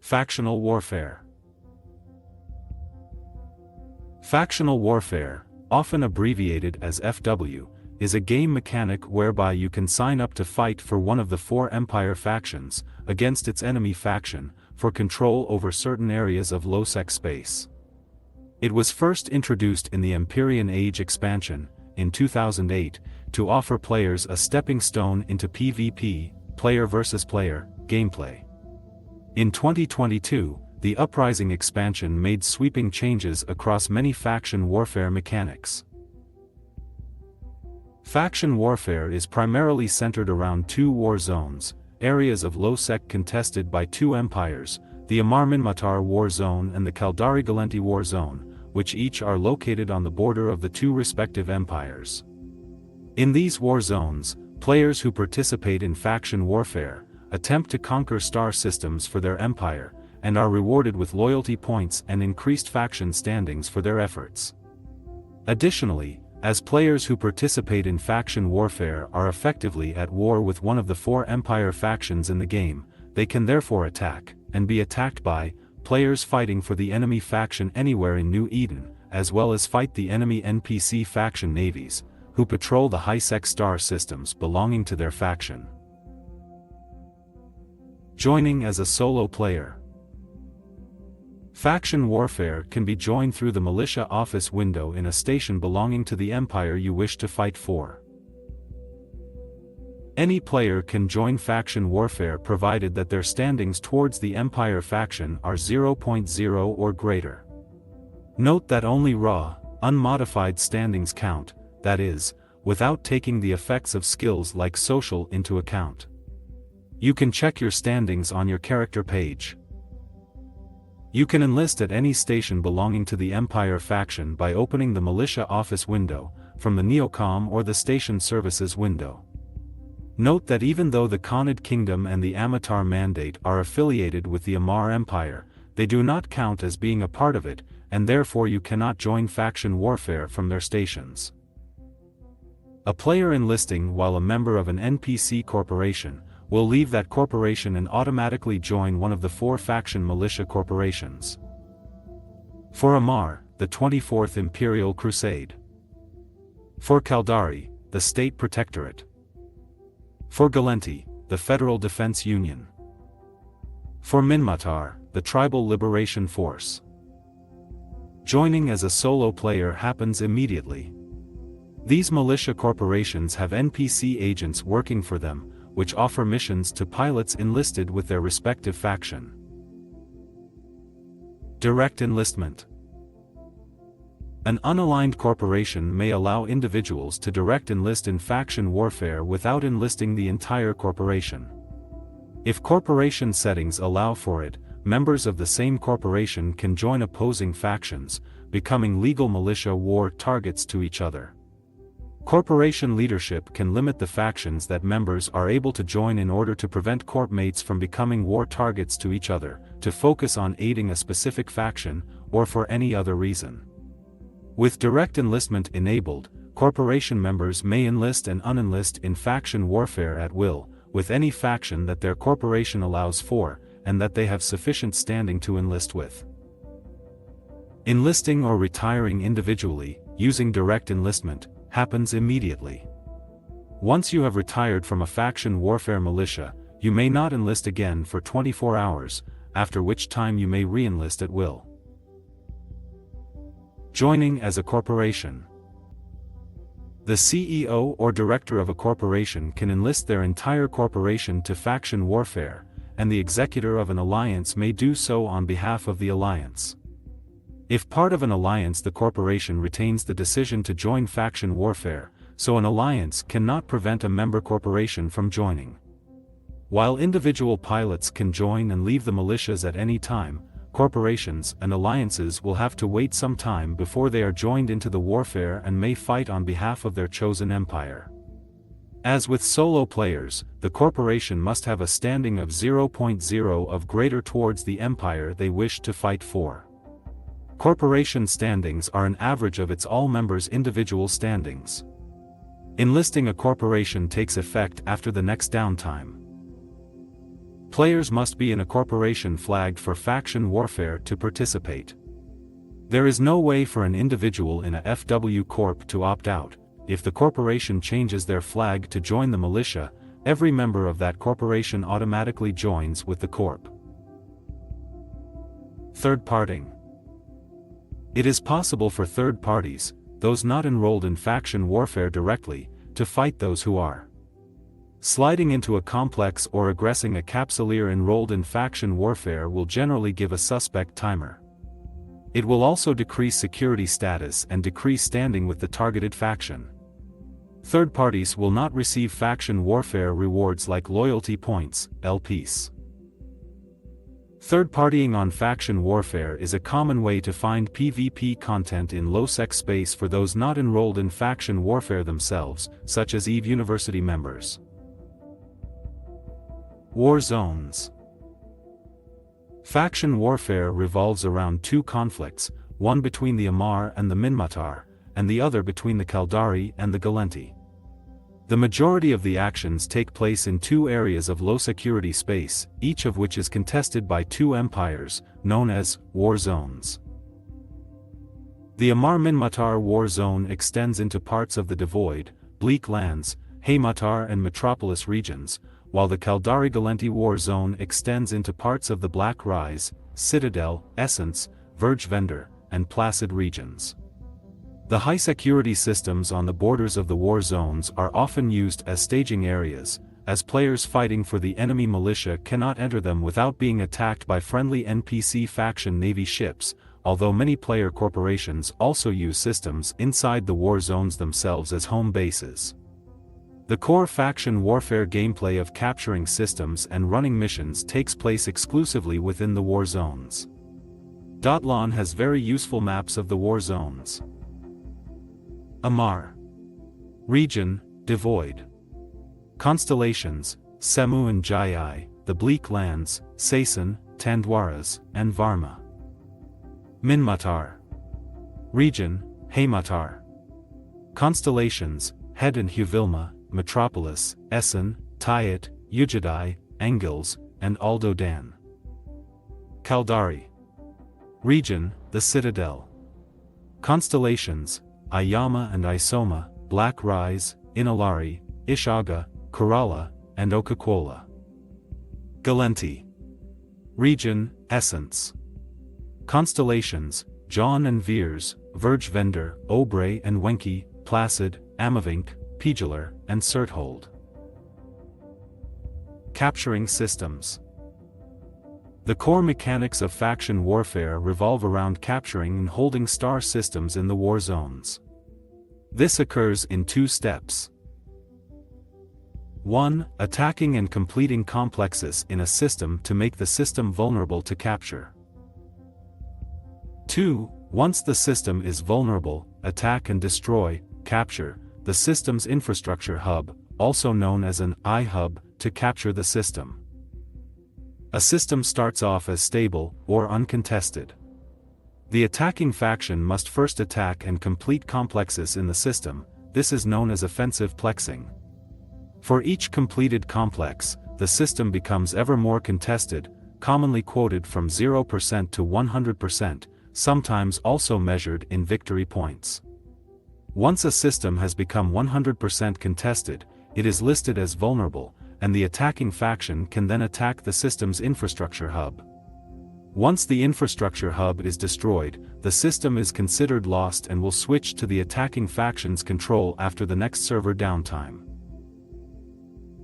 Factional warfare. Factional warfare, often abbreviated as FW, is a game mechanic whereby you can sign up to fight for one of the four Empire factions, against its enemy faction, for control over certain areas of low-sec space. It was first introduced in the Empyrean Age expansion, in 2008, to offer players a stepping stone into PvP, player versus player, gameplay. In 2022, the Uprising expansion made sweeping changes across many faction warfare mechanics. Faction warfare is primarily centered around two war zones, areas of low-sec contested by two empires, the Amarminmatar War Zone and the Caldari Galenti War Zone, which each are located on the border of the two respective empires. In these war zones, players who participate in faction warfare attempt to conquer star systems for their empire, and are rewarded with loyalty points and increased faction standings for their efforts. Additionally, as players who participate in faction warfare are effectively at war with one of the four Empire factions in the game, they can therefore attack, and be attacked by, players fighting for the enemy faction anywhere in New Eden, as well as fight the enemy NPC faction navies, who patrol the high-sec star systems belonging to their faction. Joining as a solo player. Faction warfare can be joined through the militia office window in a station belonging to the empire you wish to fight for. Any player can join faction warfare provided that their standings towards the empire faction are 0.0 or greater. Note that only raw, unmodified standings count, that is, without taking the effects of skills like social into account. You can check your standings on your character page. You can enlist at any station belonging to the Empire faction by opening the militia office window, from the Neocom or the station services window. Note that even though the Khanid Kingdom and the Amatar Mandate are affiliated with the Amar Empire, they do not count as being a part of it, and therefore you cannot join faction warfare from their stations. A player enlisting while a member of an NPC corporation will leave that corporation and automatically join one of the four faction militia corporations. For Amar, the 24th Imperial Crusade. For Caldari, the State Protectorate. For Galenti, the Federal Defense Union. For Minmatar, the Tribal Liberation Force. Joining as a solo player happens immediately. These militia corporations have NPC agents working for them, which offer missions to pilots enlisted with their respective faction. Direct enlistment. An unaligned corporation may allow individuals to direct enlist in faction warfare without enlisting the entire corporation. If corporation settings allow for it, members of the same corporation can join opposing factions, becoming legal militia war targets to each other. Corporation leadership can limit the factions that members are able to join in order to prevent corp mates from becoming war targets to each other, to focus on aiding a specific faction, or for any other reason. With direct enlistment enabled, corporation members may enlist and unenlist in faction warfare at will, with any faction that their corporation allows for, and that they have sufficient standing to enlist with. Enlisting or retiring individually, using direct enlistment, happens immediately. Once you have retired from a faction warfare militia, you may not enlist again for 24 hours, after which time you may re-enlist at will. Joining as a corporation. The CEO or director of a corporation can enlist their entire corporation to faction warfare, and the executor of an alliance may do so on behalf of the alliance. If part of an alliance, the corporation retains the decision to join faction warfare, so an alliance cannot prevent a member corporation from joining. While individual pilots can join and leave the militias at any time, corporations and alliances will have to wait some time before they are joined into the warfare and may fight on behalf of their chosen empire. As with solo players, the corporation must have a standing of 0.0 of greater towards the empire they wish to fight for. Corporation standings are an average of its all members' individual standings. Enlisting a corporation takes effect after the next downtime. Players must be in a corporation flagged for faction warfare to participate. There is no way for an individual in a FW Corp to opt out. If the corporation changes their flag to join the militia, every member of that corporation automatically joins with the corp. Third partying. It is possible for third parties, those not enrolled in faction warfare directly, to fight those who are. Sliding into a complex or aggressing a capsuleer enrolled in faction warfare will generally give a suspect timer. It will also decrease security status and decrease standing with the targeted faction. Third parties will not receive faction warfare rewards like loyalty points, LPs. Third partying on faction warfare is a common way to find PvP content in low-sec space for those not enrolled in faction warfare themselves, such as EVE University members. War zones. Faction warfare revolves around two conflicts, one between the Amar and the Minmatar, and the other between the Caldari and the Galenti. The majority of the actions take place in two areas of low security space, each of which is contested by two empires, known as war zones. The Amar-Minmatar war zone extends into parts of the Devoid, Bleak Lands, Haymatar and Metropolis regions, while the Caldari-Galenti war zone extends into parts of the Black Rise, Citadel, Essence, Verge Vendor, and Placid regions. The high-security systems on the borders of the war zones are often used as staging areas, as players fighting for the enemy militia cannot enter them without being attacked by friendly NPC faction navy ships, although many player corporations also use systems inside the war zones themselves as home bases. The core faction warfare gameplay of capturing systems and running missions takes place exclusively within the war zones. .lon has very useful maps of the war zones. Amar. Region, Devoid. Constellations, Semu and Jai, the Bleak Lands, Sason, Tandwaras, and Varma. Minmatar. Region, Haymatar. Constellations, Head and Huvilma, Metropolis, Essen, Tayat, Ujadai, Engels, and Aldo Dan. Caldari. Region, the Citadel. Constellations, Ayama and Isoma, Black Rise, Inalari, Ishaga, Kerala, and Okakola. Galenti. Region, Essence. Constellations, John and Veers, Verge Vendor, Obrey and Wenki, Placid, Amavink, Pigeler, and Serthold. Capturing systems. The core mechanics of faction warfare revolve around capturing and holding star systems in the war zones. This occurs in two steps. 1. Attacking and completing complexes in a system to make the system vulnerable to capture. 2. Once the system is vulnerable, attack and destroy, capture, the system's infrastructure hub, also known as an I-hub, to capture the system. A system starts off as stable, or uncontested. The attacking faction must first attack and complete complexes in the system, this is known as offensive plexing. For each completed complex, the system becomes ever more contested, commonly quoted from 0% to 100%, sometimes also measured in victory points. Once a system has become 100% contested, it is listed as vulnerable, and the attacking faction can then attack the system's infrastructure hub. Once the infrastructure hub is destroyed, the system is considered lost and will switch to the attacking faction's control after the next server downtime.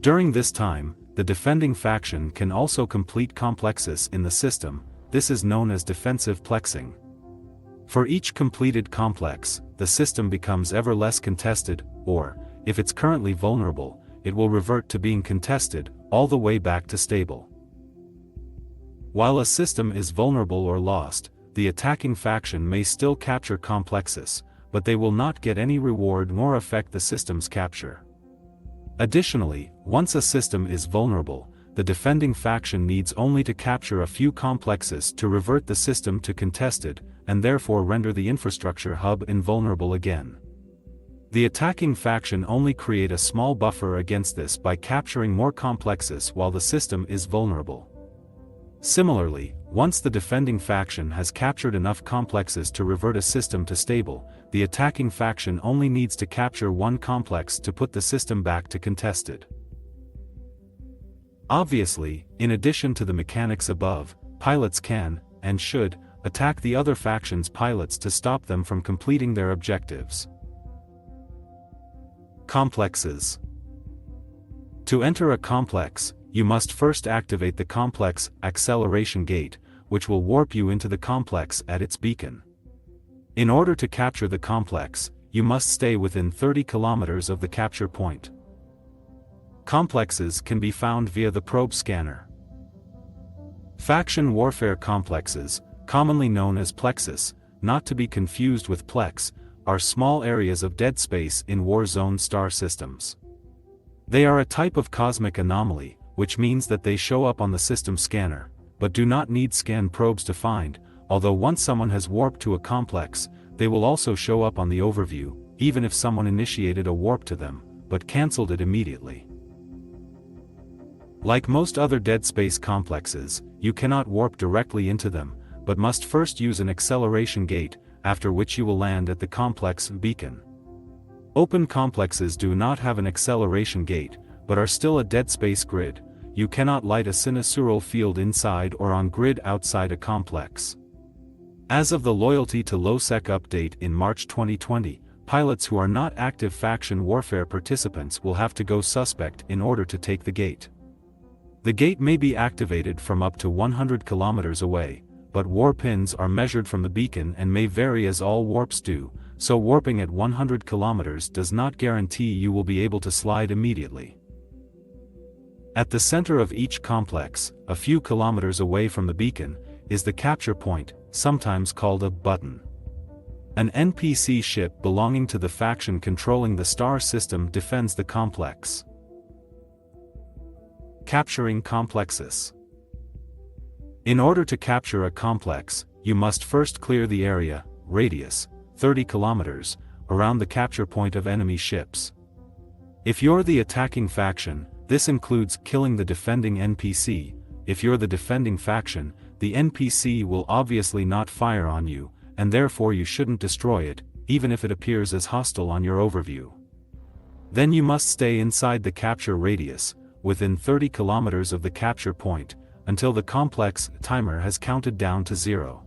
During this time, the defending faction can also complete complexes in the system, this is known as defensive plexing. For each completed complex, the system becomes ever less contested, or, if it's currently vulnerable, it will revert to being contested, all the way back to stable. While a system is vulnerable or lost, the attacking faction may still capture complexes, but they will not get any reward nor affect the system's capture. Additionally, once a system is vulnerable, the defending faction needs only to capture a few complexes to revert the system to contested, and therefore render the infrastructure hub invulnerable again. The attacking faction only create a small buffer against this by capturing more complexes while the system is vulnerable. Similarly, once the defending faction has captured enough complexes to revert a system to stable, the attacking faction only needs to capture one complex to put the system back to contested. Obviously, in addition to the mechanics above, pilots can, and should, attack the other faction's pilots to stop them from completing their objectives. Complexes. To enter a complex, you must first activate the complex acceleration gate, which will warp you into the complex at its beacon. In order to capture the complex, you must stay within 30 kilometers of the capture point. Complexes can be found via the probe scanner. Faction warfare complexes, commonly known as plexus, not to be confused with plex, are small areas of dead space in war zone star systems. They are a type of cosmic anomaly, which means that they show up on the system scanner, but do not need scan probes to find, although once someone has warped to a complex, they will also show up on the overview, even if someone initiated a warp to them, but cancelled it immediately. Like most other dead space complexes, you cannot warp directly into them, but must first use an acceleration gate, after which you will land at the complex beacon. Open complexes do not have an acceleration gate, but are still a dead space grid. You cannot light a sinusoidal field inside or on grid outside a complex. As of the Loyalty to Lowsec update in March 2020, pilots who are not active faction warfare participants will have to go suspect in order to take the gate. The gate may be activated from up to 100 kilometers away, but warp pins are measured from the beacon and may vary as all warps do, so warping at 100 kilometers does not guarantee you will be able to slide immediately. At the center of each complex, a few kilometers away from the beacon, is the capture point, sometimes called a button. An NPC ship belonging to the faction controlling the star system defends the complex. Capturing complexes. In order to capture a complex, you must first clear the area, radius, 30 kilometers, around the capture point of enemy ships. If you're the attacking faction, this includes killing the defending NPC. If you're the defending faction, the NPC will obviously not fire on you, and therefore you shouldn't destroy it, even if it appears as hostile on your overview. Then you must stay inside the capture radius, within 30 kilometers of the capture point, until the complex timer has counted down to 0.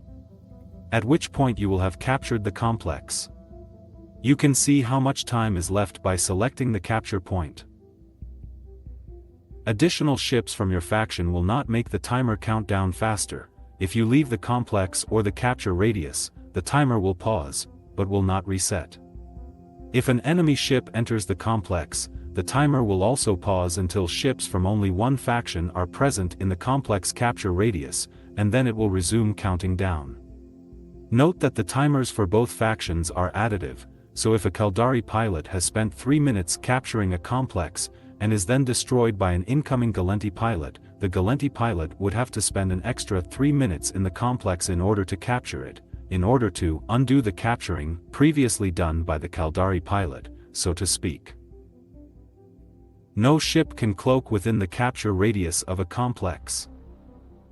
At which point you will have captured the complex. You can see how much time is left by selecting the capture point. Additional ships from your faction will not make the timer count down faster. If you leave the complex or the capture radius, the timer will pause, but will not reset. If an enemy ship enters the complex, the timer will also pause until ships from only one faction are present in the complex capture radius, and then it will resume counting down. Note that the timers for both factions are additive, so if a Caldari pilot has spent 3 minutes capturing a complex, and is then destroyed by an incoming Galenti pilot, the Galenti pilot would have to spend an extra 3 minutes in the complex in order to capture it, in order to undo the capturing previously done by the Caldari pilot, so to speak. No ship can cloak within the capture radius of a complex.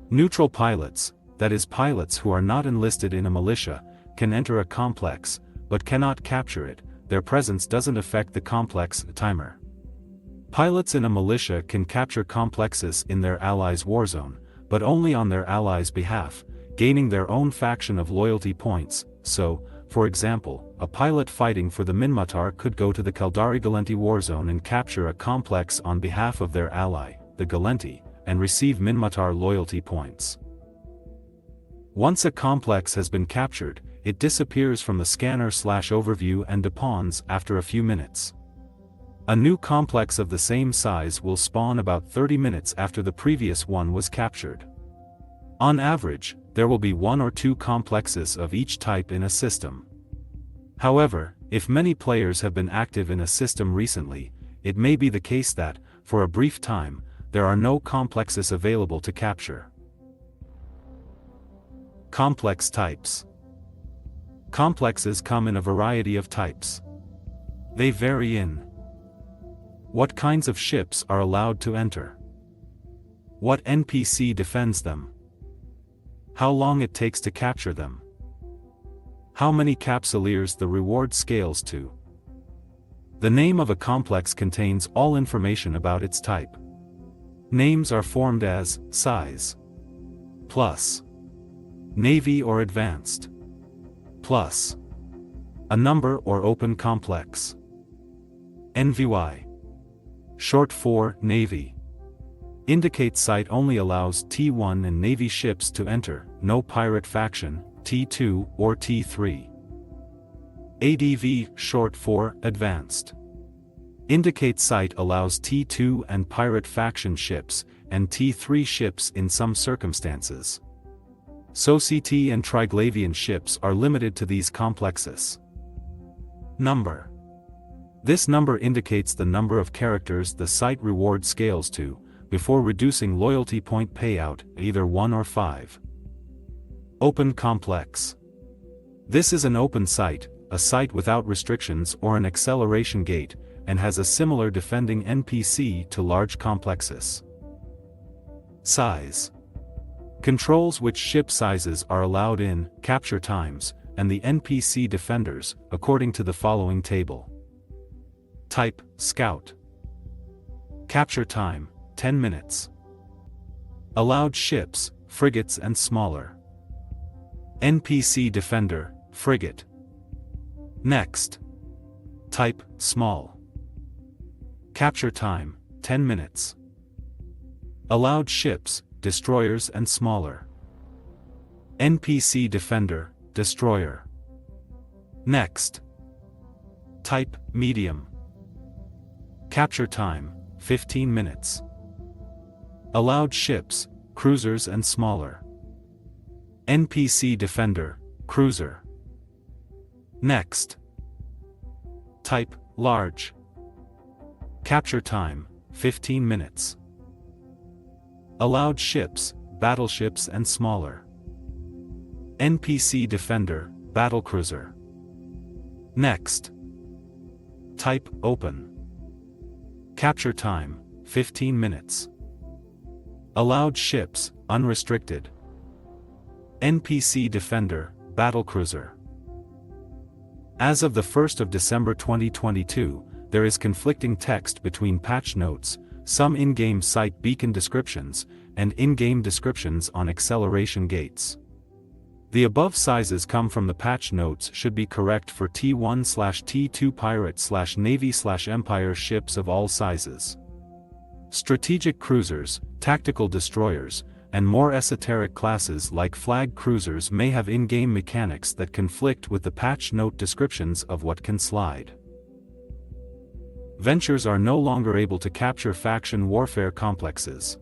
Neutral pilots, that is pilots who are not enlisted in a militia, can enter a complex, but cannot capture it. Their presence doesn't affect the complex timer. Pilots in a militia can capture complexes in their allies' warzone, but only on their allies' behalf, gaining their own faction of loyalty points. So, for example, a pilot fighting for the Minmatar could go to the Caldari Galenti warzone and capture a complex on behalf of their ally, the Galenti, and receive Minmatar loyalty points. Once a complex has been captured, it disappears from the scanner/overview and depawns after a few minutes. A new complex of the same size will spawn about 30 minutes after the previous one was captured. On average, there will be 1 or 2 complexes of each type in a system. However, if many players have been active in a system recently, it may be the case that, for a brief time, there are no complexes available to capture. Complex types. Complexes come in a variety of types. They vary in what kinds of ships are allowed to enter, what NPC defends them, how long it takes to capture them, how many capsuleers the reward scales to. The name of a complex contains all information about its type. Names are formed as size, plus Navy or Advanced, plus a number or open complex. NVY, short for Navy, indicates site only allows T1 and Navy ships to enter, no pirate faction, T2 or T3. ADV, short for Advanced, indicates site allows T2 and pirate faction ships, and T3 ships in some circumstances. Societe and Triglavian ships are limited to these complexes. Number. This number indicates the number of characters the site reward scales to, before reducing loyalty point payout, either 1 or 5. Open complex. This is an open site, a site without restrictions or an acceleration gate, and has a similar defending NPC to large complexes. Size. Controls which ship sizes are allowed in, capture times, and the NPC defenders, according to the following table. Type, Scout. Capture time, 10 minutes. Allowed ships, frigates and smaller. NPC defender, frigate. Next. Type, Small. Capture time, 10 minutes. Allowed ships, destroyers and smaller. NPC defender, destroyer. Next. Type, Medium. Capture time, 15 minutes. Allowed ships, cruisers and smaller. NPC defender, cruiser. Next. Type, Large. Capture time, 15 minutes. Allowed ships, battleships and smaller. NPC defender, battlecruiser. Next. Type, Open. Capture time, 15 minutes. Allowed ships, unrestricted. NPC defender, battlecruiser. As of the 1st of December 2022, there is conflicting text between patch notes, some in-game site beacon descriptions, and in-game descriptions on acceleration gates. The above sizes come from the patch notes should be correct for T1/T2 pirate/Navy/Empire ships of all sizes. Strategic cruisers, tactical destroyers, and more esoteric classes like flag cruisers may have in-game mechanics that conflict with the patch note descriptions of what can slide. Ventures are no longer able to capture faction warfare complexes.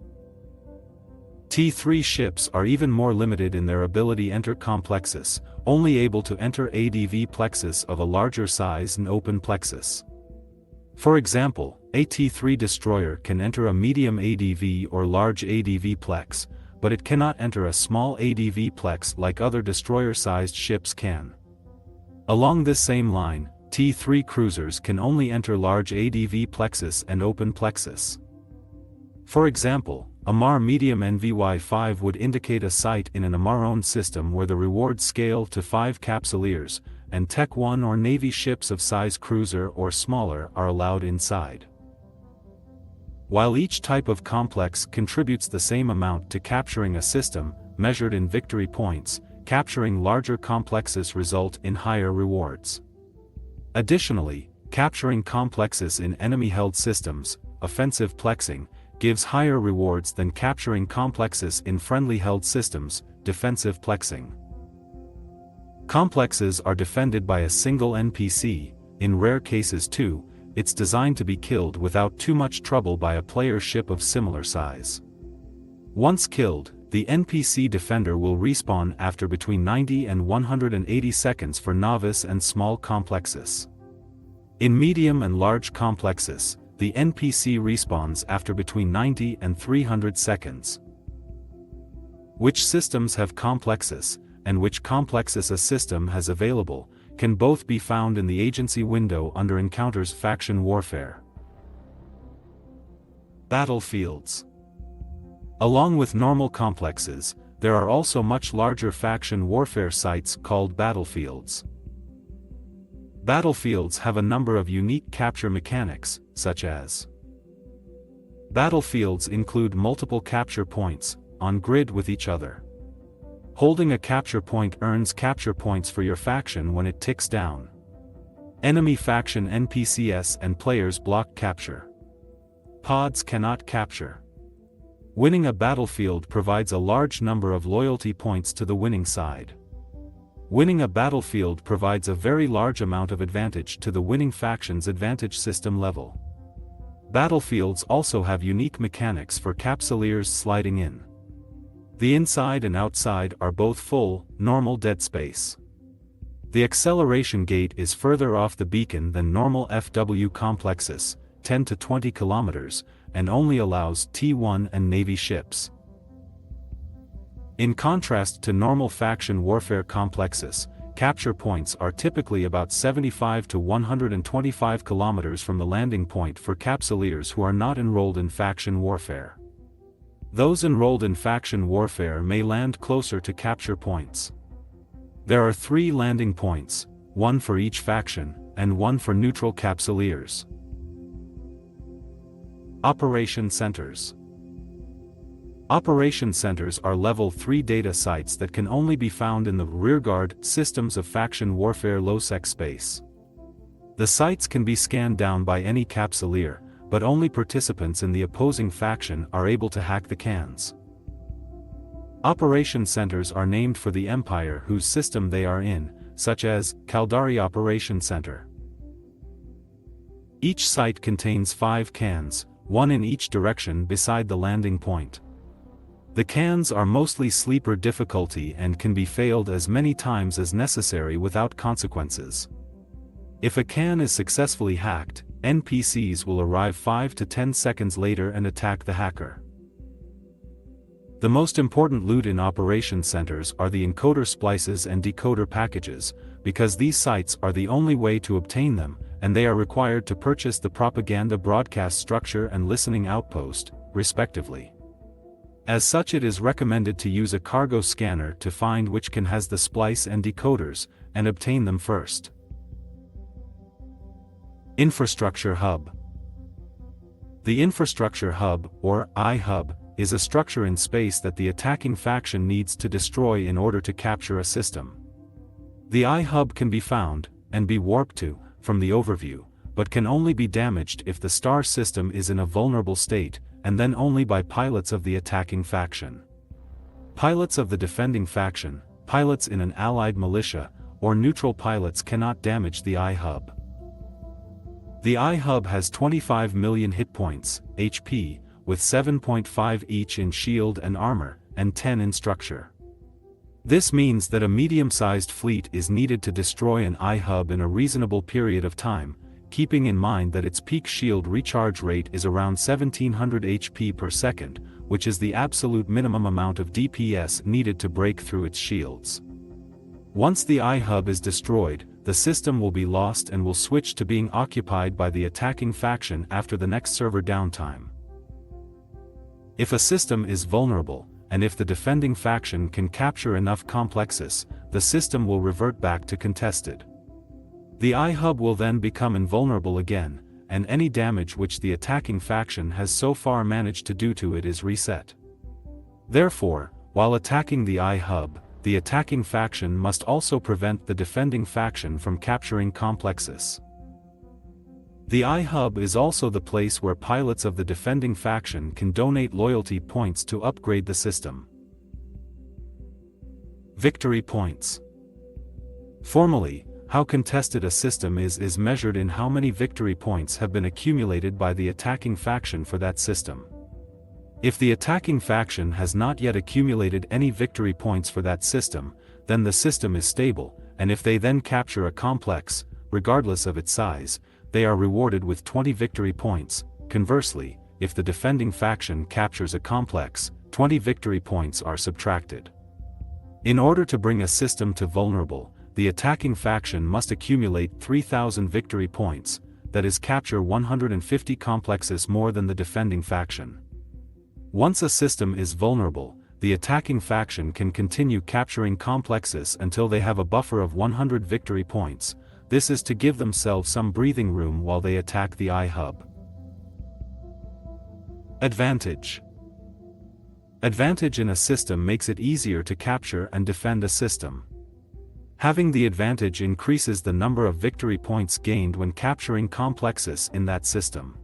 T3 ships are even more limited in their ability to enter complexes, only able to enter ADV plexus of a larger size and open plexus. For example, a T3 destroyer can enter a medium ADV or large ADV plex, but it cannot enter a small ADV plex like other destroyer-sized ships can. Along this same line, T3 cruisers can only enter large ADV plexus and open plexus. For example, Amar Medium NVY5 would indicate a site in an Amar-owned system where the rewards scale to 5 capsuleers, and Tech 1 or Navy ships of size cruiser or smaller are allowed inside. While each type of complex contributes the same amount to capturing a system, measured in victory points, capturing larger complexes result in higher rewards. Additionally, capturing complexes in enemy-held systems, offensive plexing, gives higher rewards than capturing complexes in friendly-held systems, defensive plexing. Complexes are defended by a single NPC, in rare cases too, it's designed to be killed without too much trouble by a player ship of similar size. Once killed, the NPC defender will respawn after between 90 and 180 seconds for novice and small complexes. In medium and large complexes, the NPC respawns after between 90 and 300 seconds. Which systems have complexes, and which complexes a system has available, can both be found in the agency window under Encounters Faction Warfare. Battlefields. Along with normal complexes, there are also much larger faction warfare sites called battlefields. Battlefields have a number of unique capture mechanics, such as battlefields include multiple capture points, on grid with each other. Holding a capture point earns capture points for your faction when it ticks down. Enemy faction NPCs and players block capture. Pods cannot capture. Winning a battlefield provides a large number of loyalty points to the winning side. Winning a battlefield provides a very large amount of advantage to the winning faction's advantage system level. Battlefields also have unique mechanics for capsuleers sliding in. The inside and outside are both full, normal dead space. The acceleration gate is further off the beacon than normal FW complexes, 10 to 20 kilometers, and only allows T1 and Navy ships. In contrast to normal faction warfare complexes, capture points are typically about 75 to 125 kilometers from the landing point for capsuleers who are not enrolled in faction warfare. Those enrolled in faction warfare may land closer to capture points. There are 3 landing points, one for each faction, and one for neutral capsuleers. Operation Centers. Operation Centers are Level 3 data sites that can only be found in the rearguard systems of faction warfare low-sec space. The sites can be scanned down by any capsuleer, but only participants in the opposing faction are able to hack the cans. Operation Centers are named for the empire whose system they are in, such as Caldari Operation Center. Each site contains 5 cans, one in each direction beside the landing point. The cans are mostly sleeper difficulty and can be failed as many times as necessary without consequences. If a can is successfully hacked, NPCs will arrive 5 to 10 seconds later and attack the hacker. The most important loot in operation centers are the encoder splices and decoder packages, because these sites are the only way to obtain them, and they are required to purchase the propaganda broadcast structure and listening outpost, respectively. As such, it is recommended to use a cargo scanner to find which can has the splice and decoders, and obtain them first. Infrastructure Hub. The Infrastructure Hub, or I-Hub, is a structure in space that the attacking faction needs to destroy in order to capture a system. The I-Hub can be found, and be warped to, from the overview, but can only be damaged if the star system is in a vulnerable state, and then only by pilots of the attacking faction. Pilots of the defending faction, pilots in an allied militia, or neutral pilots cannot damage the I-Hub. The I-Hub has 25 million hit points, HP, with 7.5 each in shield and armor, and 10 in structure. This means that a medium-sized fleet is needed to destroy an I-Hub in a reasonable period of time, keeping in mind that its peak shield recharge rate is around 1700 HP per second, which is the absolute minimum amount of DPS needed to break through its shields. Once the I-Hub is destroyed, the system will be lost and will switch to being occupied by the attacking faction after the next server downtime. If a system is vulnerable, and if the defending faction can capture enough complexes, the system will revert back to contested. The I-Hub will then become invulnerable again, and any damage which the attacking faction has so far managed to do to it is reset. Therefore, while attacking the I-Hub, the attacking faction must also prevent the defending faction from capturing complexes. The I-Hub is also the place where pilots of the defending faction can donate loyalty points to upgrade the system. Victory points. Formally, how contested a system is measured in how many victory points have been accumulated by the attacking faction for that system. If the attacking faction has not yet accumulated any victory points for that system, then the system is stable, and if they then capture a complex, regardless of its size, they are rewarded with 20 victory points. Conversely, if the defending faction captures a complex, 20 victory points are subtracted. In order to bring a system to vulnerable, the attacking faction must accumulate 3,000 victory points, that is, capture 150 complexes more than the defending faction. Once a system is vulnerable, the attacking faction can continue capturing complexes until they have a buffer of 100 victory points. This is to give themselves some breathing room while they attack the I-hub. Advantage. Advantage in a system makes it easier to capture and defend a system. Having the advantage increases the number of victory points gained when capturing complexes in that system.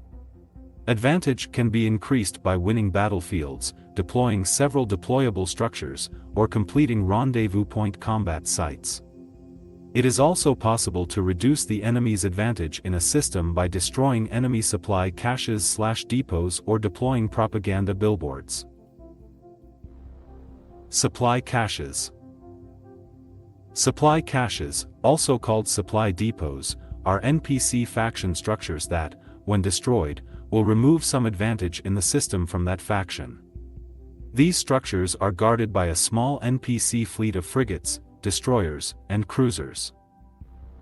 Advantage can be increased by winning battlefields, deploying several deployable structures, or completing rendezvous point combat sites. It is also possible to reduce the enemy's advantage in a system by destroying enemy supply caches/depots or deploying propaganda billboards. Supply caches. Supply caches, also called supply depots, are NPC faction structures that, when destroyed, will remove some advantage in the system from that faction. These structures are guarded by a small NPC fleet of frigates, destroyers, and cruisers.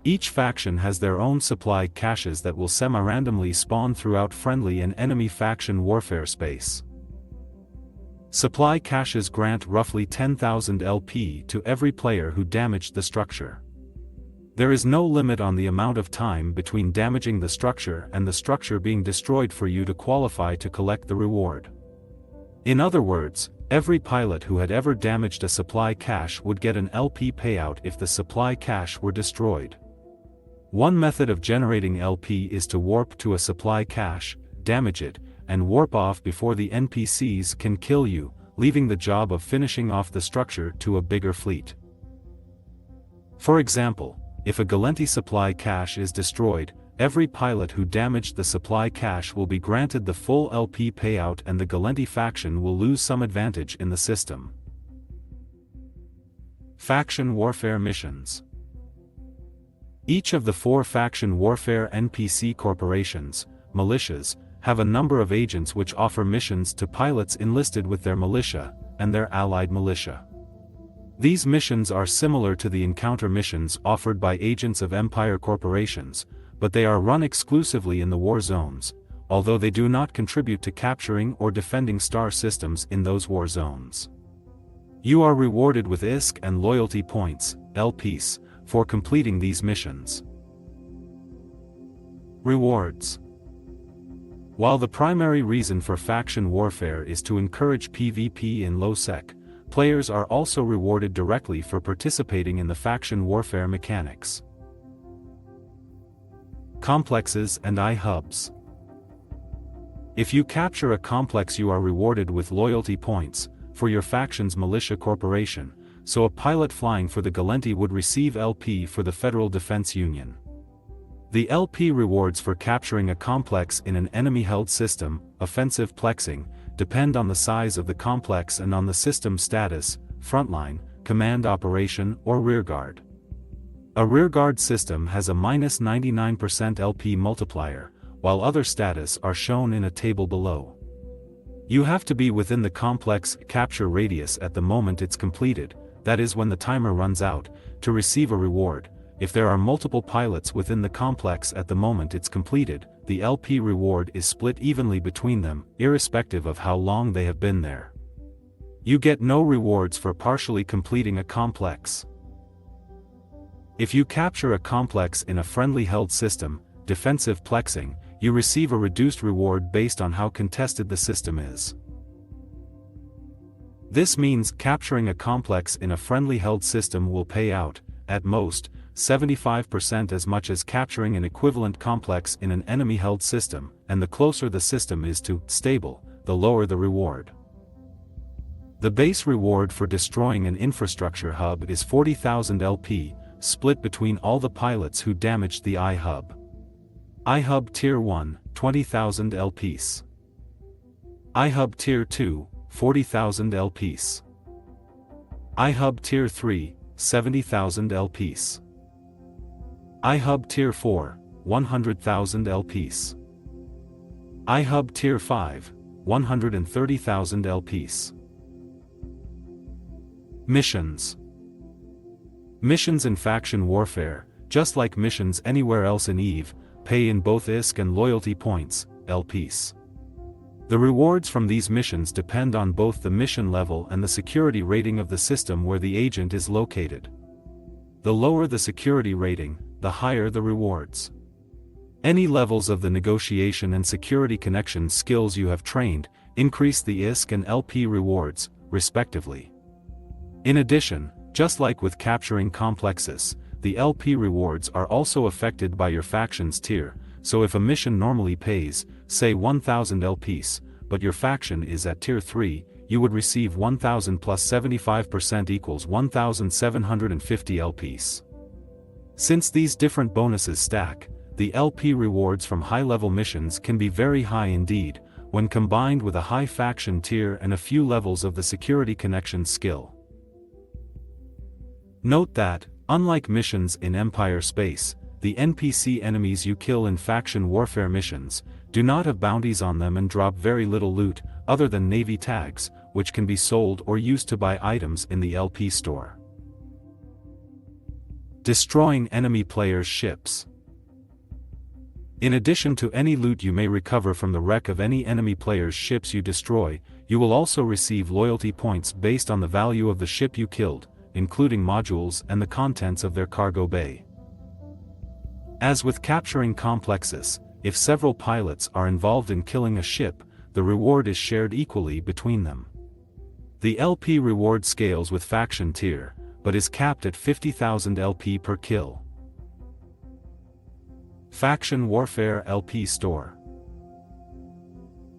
Each faction has their own supply caches that will semi-randomly spawn throughout friendly and enemy faction warfare space. Supply caches grant roughly 10,000 LP to every player who damaged the structure. There is no limit on the amount of time between damaging the structure and the structure being destroyed for you to qualify to collect the reward. In other words, every pilot who had ever damaged a supply cache would get an LP payout if the supply cache were destroyed. One method of generating LP is to warp to a supply cache, damage it, and warp off before the NPCs can kill you, leaving the job of finishing off the structure to a bigger fleet. For example, if a Galenti supply cache is destroyed, every pilot who damaged the supply cache will be granted the full LP payout and the Galenti faction will lose some advantage in the system. Faction warfare missions. Each of the 4 faction warfare NPC corporations, militias, have a number of agents which offer missions to pilots enlisted with their militia, and their allied militia. These missions are similar to the encounter missions offered by agents of Empire corporations, but they are run exclusively in the war zones, although they do not contribute to capturing or defending star systems in those war zones. You are rewarded with ISK and loyalty points, LPs, for completing these missions. Rewards. While the primary reason for faction warfare is to encourage PvP in low-sec, players are also rewarded directly for participating in the faction warfare mechanics. Complexes and I-hubs. If you capture a complex, you are rewarded with loyalty points for your faction's militia corporation, so a pilot flying for the Galenti would receive LP for the Federal Defense Union. The LP rewards for capturing a complex in an enemy-held system, offensive plexing, depend on the size of the complex and on the system status, frontline, command operation, or rearguard. A rearguard system has a -99% LP multiplier, while other status are shown in a table below. You have to be within the complex capture radius at the moment it's completed, that is when the timer runs out, to receive a reward. If there are multiple pilots within the complex at the moment it's completed, the LP reward is split evenly between them, irrespective of how long they have been there. You get no rewards for partially completing a complex. If you capture a complex in a friendly held system, defensive plexing, you receive a reduced reward based on how contested the system is. This means capturing a complex in a friendly held system will pay out, at most, 75% as much as capturing an equivalent complex in an enemy-held system, and the closer the system is to stable, the lower the reward. The base reward for destroying an infrastructure hub is 40,000 LP, split between all the pilots who damaged the I-hub. I-hub Tier 1, 20,000 LPs. I-hub Tier 2, 40,000 LPs. I-hub Tier 3, 70,000 LPs. I-hub Tier 4, 100,000 LPs. I-hub Tier 5, 130,000 LPs. Missions. Missions in faction warfare, just like missions anywhere else in EVE, pay in both ISK and loyalty points, LPs. The rewards from these missions depend on both the mission level and the security rating of the system where the agent is located. The lower the security rating, the higher the rewards. Any levels of the negotiation and security connection skills you have trained, increase the ISK and LP rewards, respectively. In addition, just like with capturing complexes, the LP rewards are also affected by your faction's tier, so if a mission normally pays, say 1000 LPs, but your faction is at tier 3, you would receive 1000 plus 75% equals 1750 LPs. Since these different bonuses stack, the LP rewards from high-level missions can be very high indeed, when combined with a high faction tier and a few levels of the security connection skill. Note that, unlike missions in Empire space, the NPC enemies you kill in faction warfare missions do not have bounties on them and drop very little loot, other than Navy tags, which can be sold or used to buy items in the LP store. Destroying enemy players' ships. In addition to any loot you may recover from the wreck of any enemy player's ships you destroy, you will also receive loyalty points based on the value of the ship you killed, including modules and the contents of their cargo bay. As with capturing complexes, if several pilots are involved in killing a ship, the reward is shared equally between them. The LP reward scales with faction tier, but is capped at 50,000 LP per kill. Faction Warfare LP Store.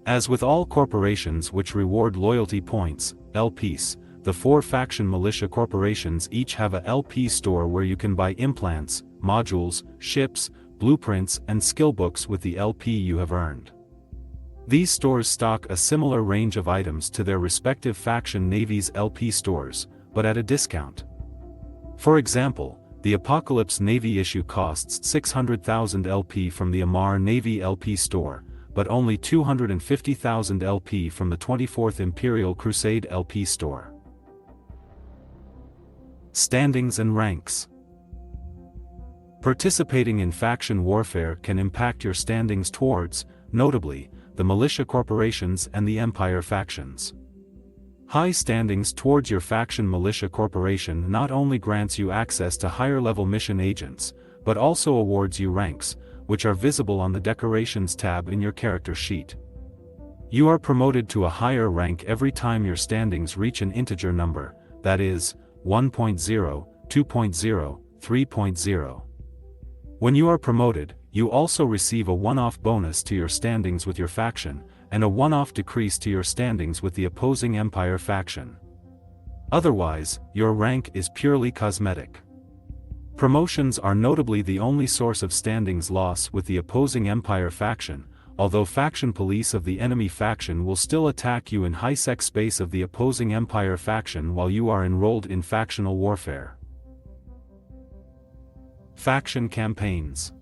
As with all corporations which reward loyalty points, LPs, the 4 faction militia corporations each have a LP store where you can buy implants, modules, ships, blueprints and skill books with the LP you have earned. These stores stock a similar range of items to their respective faction navies' LP stores, but at a discount. For example, the Apocalypse Navy issue costs 600,000 LP from the Amar Navy LP store, but only 250,000 LP from the 24th Imperial Crusade LP store. Standings and ranks. Participating in faction warfare can impact your standings towards, notably, the militia corporations and the Empire factions. High standings towards your faction militia corporation not only grants you access to higher-level mission agents, but also awards you ranks, which are visible on the Decorations tab in your character sheet. You are promoted to a higher rank every time your standings reach an integer number, that is, 1.0, 2.0, 3.0. When you are promoted, you also receive a one-off bonus to your standings with your faction, and a one-off decrease to your standings with the opposing Empire faction. Otherwise, your rank is purely cosmetic. Promotions are notably the only source of standings loss with the opposing Empire faction, although faction police of the enemy faction will still attack you in high-sec space of the opposing Empire faction while you are enrolled in factional warfare. Faction campaigns.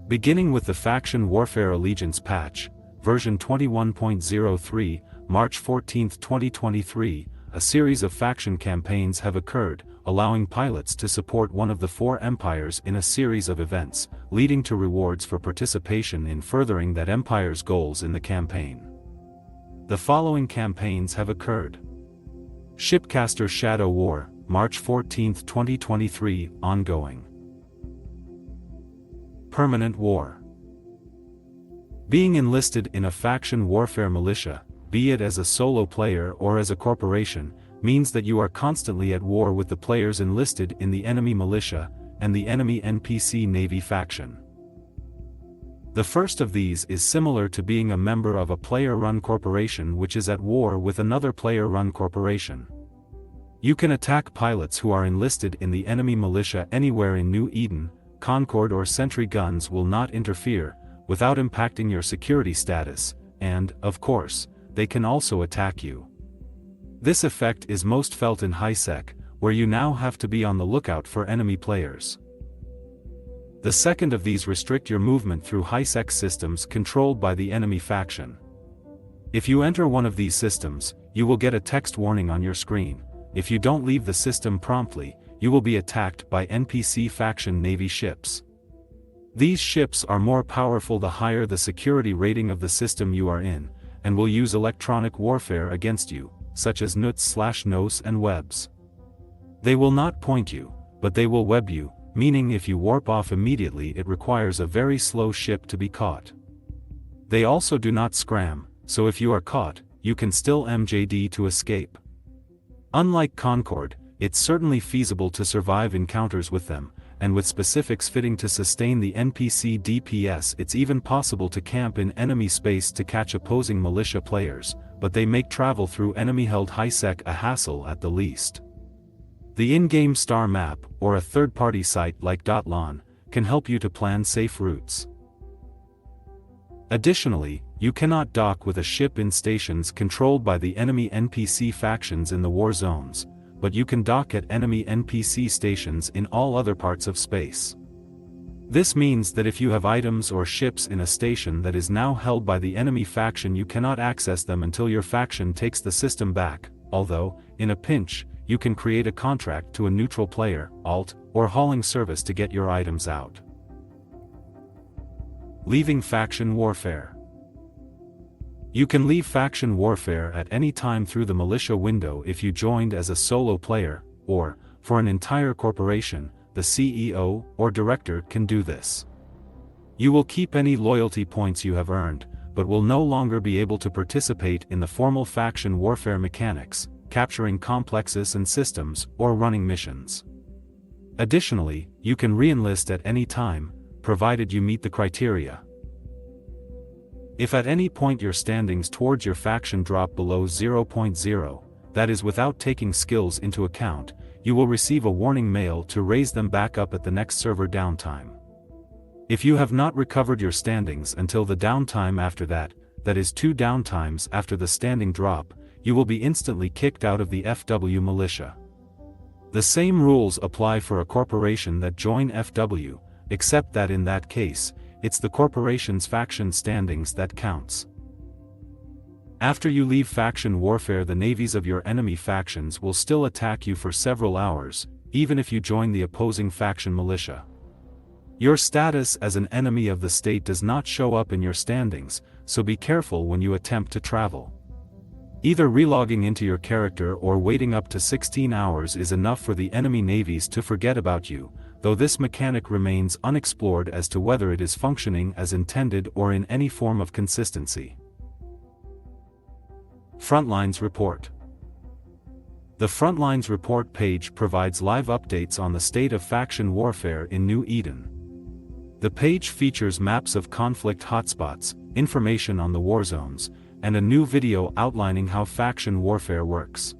Beginning with the Faction Warfare Allegiance patch, version 21.03, March 14, 2023, a series of faction campaigns have occurred, allowing pilots to support one of the 4 empires in a series of events, leading to rewards for participation in furthering that empire's goals in the campaign. The following campaigns have occurred. Shipcaster Shadow War, March 14, 2023, ongoing. Permanent War. Being enlisted in a faction warfare militia, be it as a solo player or as a corporation, means that you are constantly at war with the players enlisted in the enemy militia, and the enemy NPC Navy faction. The first of these is similar to being a member of a player-run corporation which is at war with another player-run corporation. You can attack pilots who are enlisted in the enemy militia anywhere in New Eden. Concord or Sentry guns will not interfere, without impacting your security status, and, of course, they can also attack you. This effect is most felt in high-sec, where you now have to be on the lookout for enemy players. The second of these restrict your movement through high-sec systems controlled by the enemy faction. If you enter one of these systems, you will get a text warning on your screen, if you don't leave the system promptly, you will be attacked by NPC faction Navy ships. These ships are more powerful the higher the security rating of the system you are in, and will use electronic warfare against you, such as nuts/nos and webs. They will not point you, but they will web you, meaning if you warp off immediately it requires a very slow ship to be caught. They also do not scram, so if you are caught, you can still MJD to escape. Unlike Concord, it's certainly feasible to survive encounters with them, and with specifics fitting to sustain the NPC DPS it's even possible to camp in enemy space to catch opposing militia players, but they make travel through enemy-held highsec a hassle at the least. The in-game star map, or a third-party site like .lon, can help you to plan safe routes. Additionally, you cannot dock with a ship in stations controlled by the enemy NPC factions in the war zones, but you can dock at enemy NPC stations in all other parts of space. This means that if you have items or ships in a station that is now held by the enemy faction you cannot access them until your faction takes the system back, although, in a pinch, you can create a contract to a neutral player, alt, or hauling service to get your items out. Leaving faction warfare. You can leave faction warfare at any time through the militia window if you joined as a solo player, or, for an entire corporation, the CEO or director can do this. You will keep any loyalty points you have earned, but will no longer be able to participate in the formal faction warfare mechanics, capturing complexes and systems, or running missions. Additionally, you can re-enlist at any time, provided you meet the criteria. If at any point your standings towards your faction drop below 0.0, that is without taking skills into account, you will receive a warning mail to raise them back up at the next server downtime. If you have not recovered your standings until the downtime after that, that is 2 downtimes after the standing drop, you will be instantly kicked out of the FW militia. The same rules apply for a corporation that join FW, except that in that case, it's the corporation's faction standings that counts. After you leave faction warfare, the navies of your enemy factions will still attack you for several hours, even if you join the opposing faction militia. Your status as an enemy of the state does not show up in your standings, so be careful when you attempt to travel. Either relogging into your character or waiting up to 16 hours is enough for the enemy navies to forget about you, though this mechanic remains unexplored as to whether it is functioning as intended or in any form of consistency. Frontlines Report. The Frontlines Report page provides live updates on the state of faction warfare in New Eden. The page features maps of conflict hotspots, information on the war zones, and a new video outlining how faction warfare works.